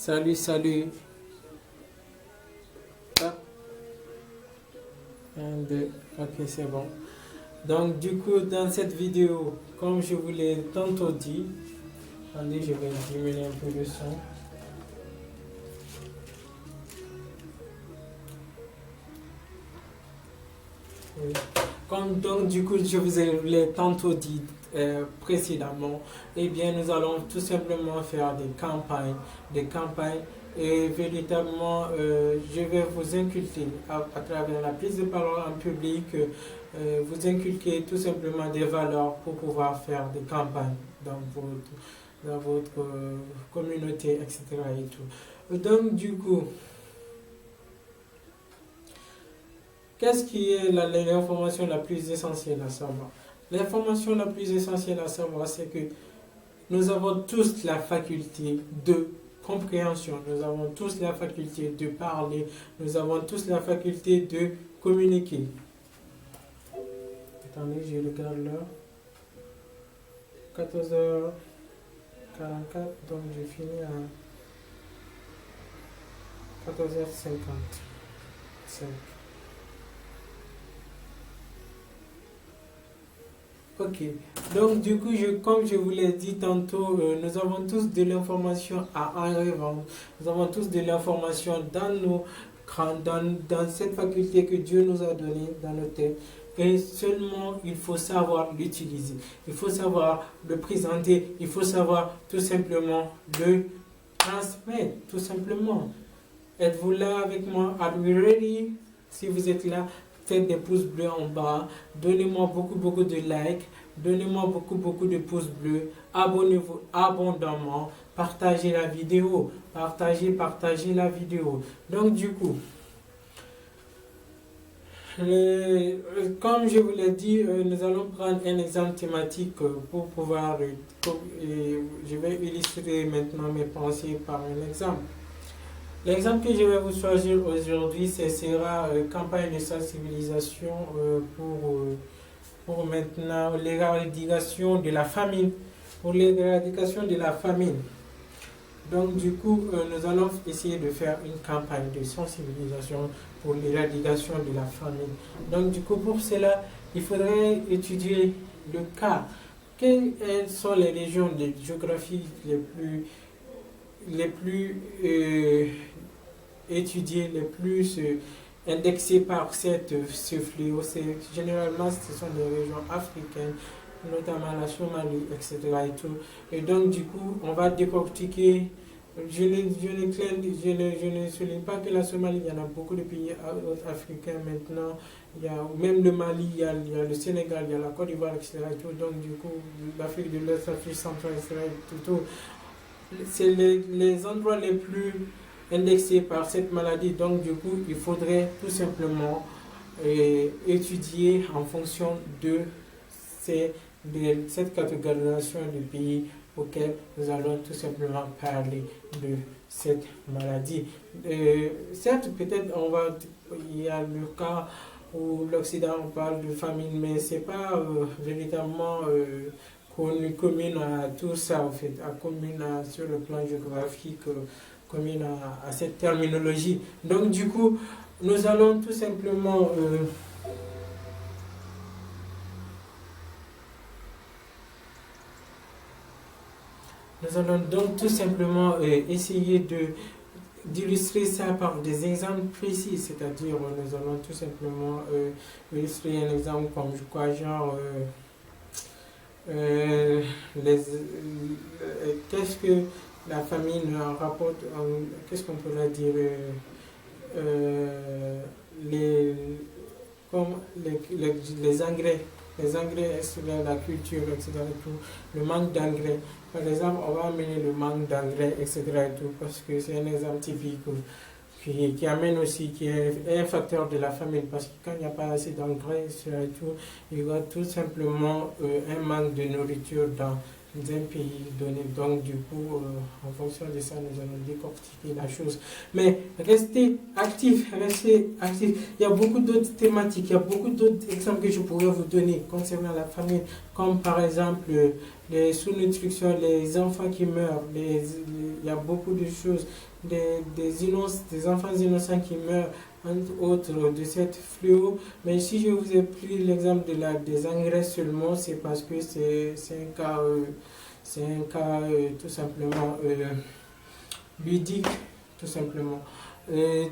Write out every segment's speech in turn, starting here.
Salut. Hop. 1, 2, ok, c'est bon. Donc, du coup, dans cette vidéo, comme je vous l'ai tantôt dit, attendez, je vais diminuer un peu le son. Oui. Comme donc, du coup, je vous l'ai tantôt dit précédemment, eh bien, nous allons tout simplement faire des campagnes et véritablement, je vais vous inculquer à travers la prise de parole en public, vous inculquer tout simplement des valeurs pour pouvoir faire des campagnes dans votre communauté, etc. et tout. Donc, du coup, qu'est-ce qui est l'information la plus essentielle à savoir? L'information la plus essentielle à savoir, c'est que nous avons tous la faculté de compréhension, nous avons tous la faculté de parler, nous avons tous la faculté de communiquer. Attendez, je regarde l'heure. 14h44, donc je finis à 14h55. Ok, donc du coup, comme je vous l'ai dit tantôt, nous avons tous de l'information à en revendre. Nous avons tous de l'information dans nos crânes, dans cette faculté que Dieu nous a donnée dans nos têtes. Et seulement, il faut savoir l'utiliser. Il faut savoir le présenter. Il faut savoir tout simplement le transmettre. Tout simplement. Êtes-vous là avec moi? Are you ready? Si vous êtes là, faites des pouces bleus en bas, donnez-moi beaucoup de likes, donnez-moi beaucoup de pouces bleus, abonnez-vous abondamment, partagez la vidéo, partagez la vidéo. Donc du coup, comme je vous l'ai dit, nous allons prendre un exemple thématique pour pouvoir, je vais illustrer maintenant mes pensées par un exemple. L'exemple que je vais vous choisir aujourd'hui, ce sera campagne de sensibilisation pour maintenant l'éradication de la famine. Pour l'éradication de la famine. Donc du coup, nous allons essayer de faire une campagne de sensibilisation pour l'éradication de la famine. Donc du coup, pour cela, il faudrait étudier le cas. Quelles sont les régions de géographie les plus étudiés, les plus indexés par ce fléau? Généralement, ce sont des régions africaines, notamment la Somalie, etc. Et tout. Et donc, du coup, on va décortiquer. Je ne souligne pas que la Somalie, il y en a beaucoup de pays africains maintenant. Il y a même le Mali, il y a le Sénégal, il y a la Côte d'Ivoire, etc. Et tout. Donc, du coup, l'Afrique de l'Est, l'Afrique centrale, etc. Tout. C'est les endroits les plus indexés par cette maladie. Donc, du coup, il faudrait tout simplement étudier en fonction de cette catégorisation de pays auxquels nous allons tout simplement parler de cette maladie. Certes, peut-être il y a le cas où l'Occident on parle de famine, mais ce n'est pas véritablement commune à tout ça, en fait, sur le plan géographique, commune à cette terminologie. Donc, du coup, nous allons tout simplement essayer d'illustrer ça par des exemples précis, c'est-à-dire nous allons tout simplement illustrer un exemple comme genre qu'est-ce que la famine rapporte, qu'est-ce qu'on pourrait dire, les engrais. Les engrais sur la culture, etc. Le manque d'engrais. Par exemple, on va amener le manque d'engrais, etc. Parce que c'est un exemple typique qui amène aussi, qui est un facteur de la famine. Parce que quand il n'y a pas assez d'engrais, il y aura tout simplement un manque de nourriture d'un pays donné. Donc, du coup, en fonction de ça, nous allons décortiquer la chose. Mais restez actifs, restez actifs. Il y a beaucoup d'autres thématiques, il y a beaucoup d'autres exemples que je pourrais vous donner concernant la famille, comme par exemple les sous-nutrition, les enfants qui meurent, il y a beaucoup de choses, des enfants innocents qui meurent, entre autres, de cette fléau. Mais si je vous ai pris l'exemple des engrais seulement, c'est parce que c'est un cas tout simplement ludique, tout simplement.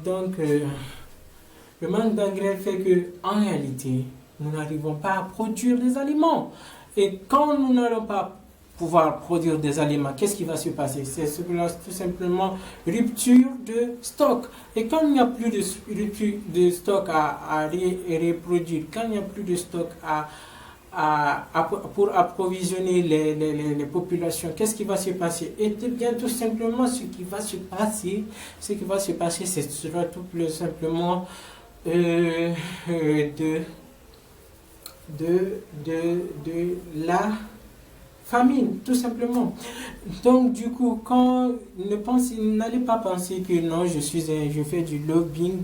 Donc, le manque d'engrais fait que, en réalité, nous n'arrivons pas à produire des aliments. Et quand nous n'allons pas pouvoir produire des aliments, qu'est-ce qui va se passer? C'est tout simplement rupture de stock. Et quand il n'y a plus de rupture de stock à reproduire, quand il n'y a plus de stock pour approvisionner les populations, qu'est-ce qui va se passer? Et bien tout simplement, ce qui va se passer, ce sera tout simplement de la famine, tout simplement. Donc, du coup, n'allez pas penser que non, je fais du lobbying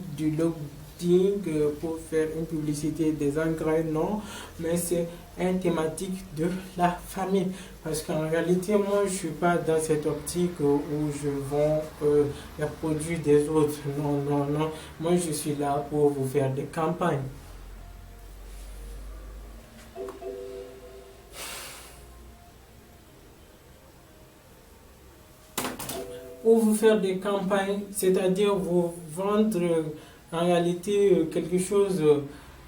pour faire une publicité des engrais, non, mais c'est une thématique de la famine. Parce qu'en réalité, moi, je ne suis pas dans cette optique où je vends les produits des autres. Non, non, non. Moi, je suis là pour vous faire des campagnes. Pour vous faire des campagnes, c'est-à-dire vous vendre en réalité quelque chose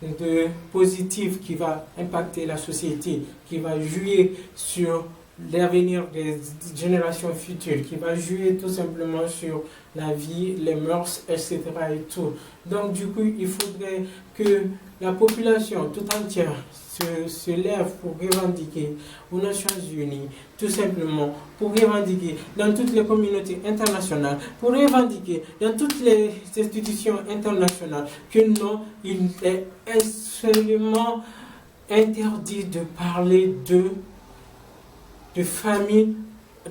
de positif qui va impacter la société, qui va jouer sur l'avenir des générations futures, qui va jouer tout simplement sur la vie, les mœurs, etc. et tout. Donc du coup, il faudrait que la population tout entière se lève pour revendiquer aux Nations Unies, tout simplement, pour revendiquer dans toutes les communautés internationales, pour revendiquer dans toutes les institutions internationales que non, il est absolument interdit de parler de famine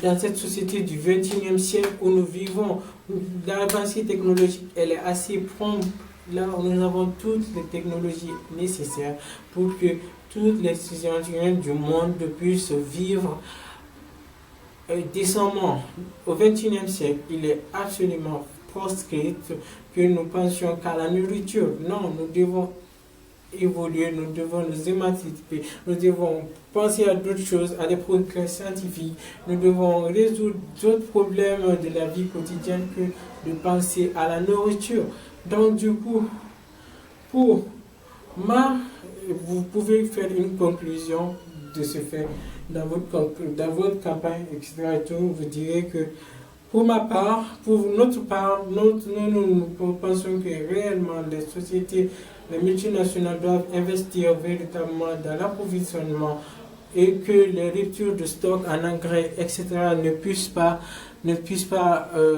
dans cette société du XXIe siècle où nous vivons. L'avancée technologique, elle est assez prompte. Là, nous avons toutes les technologies nécessaires pour que toutes les citoyens du monde puissent vivre décemment. Au XXIe siècle, il est absolument proscrit que nous pensions qu'à la nourriture. Non, nous devons évoluer, nous devons nous émanciper, nous devons penser à d'autres choses, à des progrès scientifiques, nous devons résoudre d'autres problèmes de la vie quotidienne que de penser à la nourriture. Donc du coup, vous pouvez faire une conclusion de ce fait dans votre campagne, etc. Et tout, vous direz que pour ma part, pour notre part, nous pensons que réellement les sociétés, les multinationales doivent investir véritablement dans l'approvisionnement et que les ruptures de stock en engrais, etc. ne puissent pas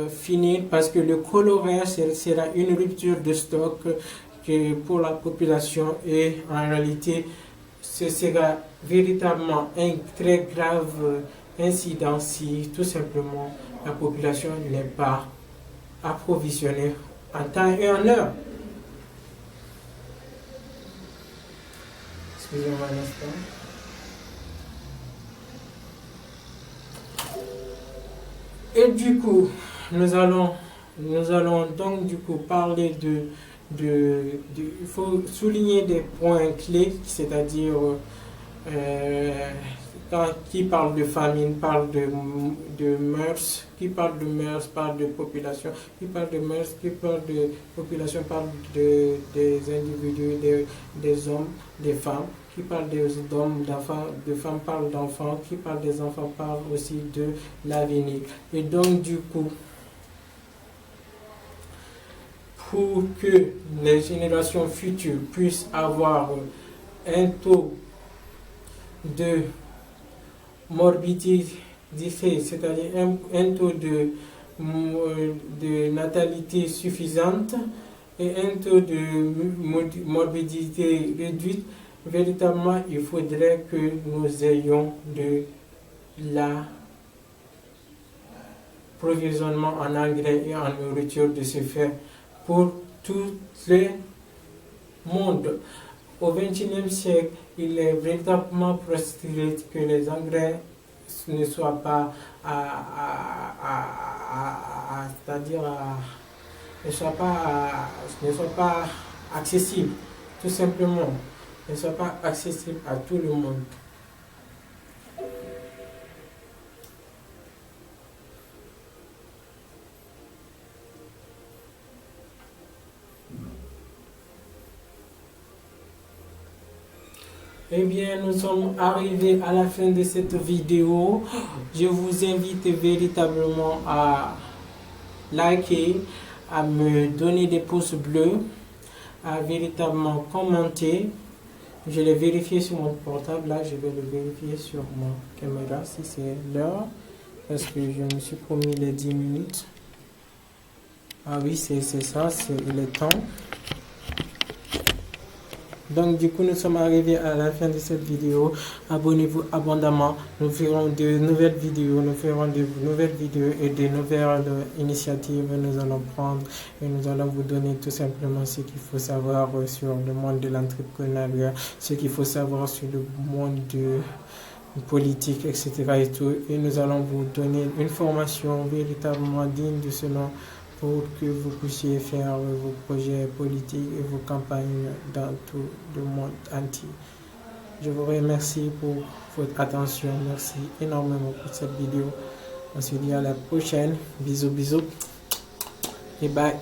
finir parce que le corollaire sera une rupture de stock pour la population et en réalité ce sera véritablement un très grave incident si tout simplement la population n'est pas approvisionnée en temps et en heure. Excusez-moi un instant. Et du coup, nous allons donc du coup parler il faut souligner des points clés, c'est-à-dire qui parle de famine, parle de mœurs, qui parle de mœurs, parle de population, qui parle de mœurs, qui parle de population, parle des individus, des hommes, des femmes, qui parle des hommes, d'enfants, de femmes parle d'enfants, qui parle des enfants parle aussi de l'avenir. Et donc du coup, pour que les générations futures puissent avoir un taux de morbidité, c'est-à-dire un taux de natalité suffisante et un taux de morbidité réduite, véritablement il faudrait que nous ayons l'approvisionnement en engrais et en nourriture de se faire pour tout le monde. Au XXIe siècle, il est véritablement postulé que les engrais ne soient pas ne soient pas accessibles, tout simplement, ne soient pas accessibles à tout le monde. Eh bien, nous sommes arrivés à la fin de cette vidéo. Je vous invite véritablement à liker, à me donner des pouces bleus, à véritablement commenter. Je l'ai vérifié sur mon portable, là je vais le vérifier sur ma caméra si c'est l'heure, parce que je me suis promis les 10 minutes. Ah oui, c'est ça, il est temps. Donc du coup, nous sommes arrivés à la fin de cette vidéo. Abonnez-vous abondamment. Nous ferons de nouvelles vidéos. Et de nouvelles initiatives. Nous allons prendre et nous allons vous donner tout simplement ce qu'il faut savoir sur le monde de l'entrepreneuriat, ce qu'il faut savoir sur le monde de politique, etc. et tout. Et nous allons vous donner une formation véritablement digne de ce nom, pour que vous puissiez faire vos projets politiques et vos campagnes dans tout le monde entier. Je vous remercie pour votre attention. Merci énormément pour cette vidéo. On se dit à la prochaine. Bisous, bisous. Et bye.